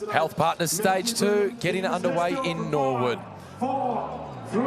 Health Partners Stage 2 getting underway in Norwood. 4, 3,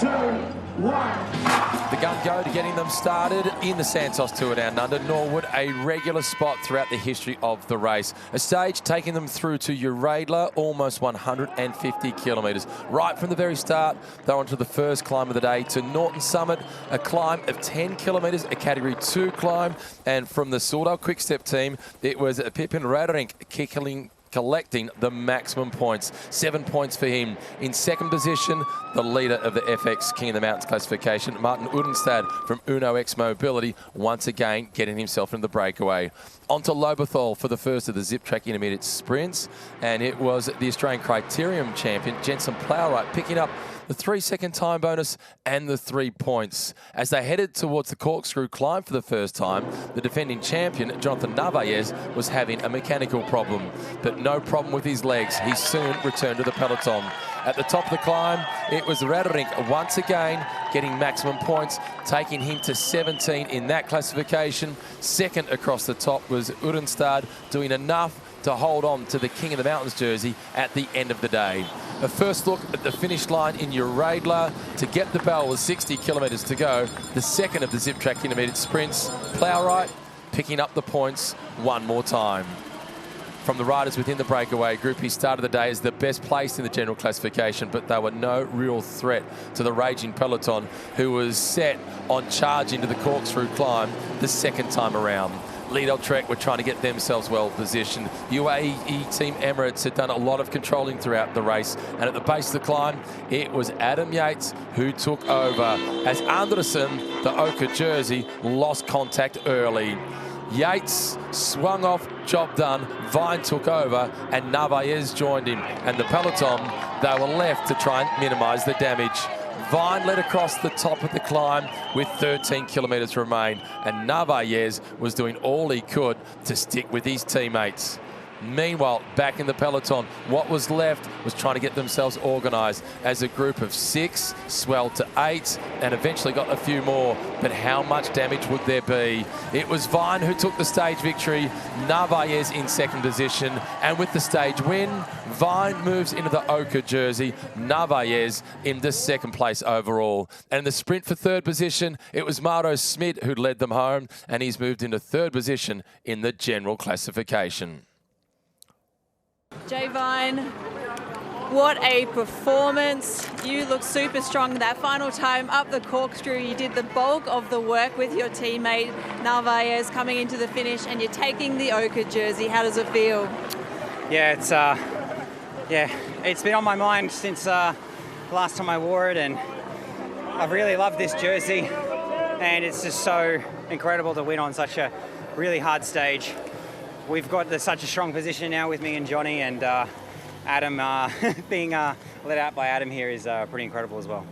2, 1. The gun go to getting them started in the Santos Tour Down Under. Norwood, a regular spot throughout the history of the race. A stage taking them through to Uradla, almost 150 kilometres. Right from the very start, they're onto the first climb of the day to Norton Summit, a climb of 10 kilometres, a Category 2 climb. And from the Sourdal Quick Step team, it was Pipin Raderink collecting the maximum points. 7 points for him. In second position, the leader of the FX King of the Mountains classification, Martin Udenstad from Uno X Mobility, once again getting himself in the breakaway. Onto Lobethal for the first of the Zip Track Intermediate Sprints, and it was the Australian Criterium champion, Jensen Plowright, picking up the 3-second time bonus and the 3 points. As they headed towards the Corkscrew climb for the first time, the defending champion, Jonathan Narvaez, was having a mechanical problem, but no problem with his legs. He soon returned to the peloton. At the top of the climb, it was Raderink once again getting maximum points, taking him to 17 in that classification. Second across the top was Udenstad, doing enough to hold on to the King of the Mountains jersey at the end of the day. A first look at the finish line in Uradla to get the bell with 60 kilometres to go. The second of the Zip Track Intermediate Sprints. Plowright picking up the points one more time. From the riders within the breakaway group, he started the day as the best placed in the general classification, but they were no real threat to the raging peloton, who was set on charge into the Corkscrew climb the second time around. Lidl Trek were trying to get themselves well positioned. UAE Team Emirates had done a lot of controlling throughout the race, and at the base of the climb, it was Adam Yates who took over as Anderson, the Ochre Jersey, lost contact early. Yates swung off, job done. Vine took over and Narvaez joined him, and the peloton, they were left to try and minimise the damage. Vine led across the top of the climb with 13 kilometres to remain, and Narvaez was doing all he could to stick with his teammates. Meanwhile, back in the peloton, what was left was trying to get themselves organised as a group of 6 swelled to 8 and eventually got a few more. But how much damage would there be? It was Vine who took the stage victory, Narvaez in second position, and with the stage win, Vine moves into the Ochre jersey, Narvaez into second place overall. And in the sprint for third position, it was Mardo Smith who led them home, and he's moved into third position in the general classification. Jay Vine, what a performance. You look super strong that final time up the Corkscrew. You did the bulk of the work with your teammate Narvaez coming into the finish, and you're taking the Ochre jersey. How does it feel? Yeah, it's been on my mind since the last time I wore it, and I've really loved this jersey, and it's just so incredible to win on such a really hard stage. We've got such a strong position now with me and Johnny, and Adam being let out by Adam here is pretty incredible as well.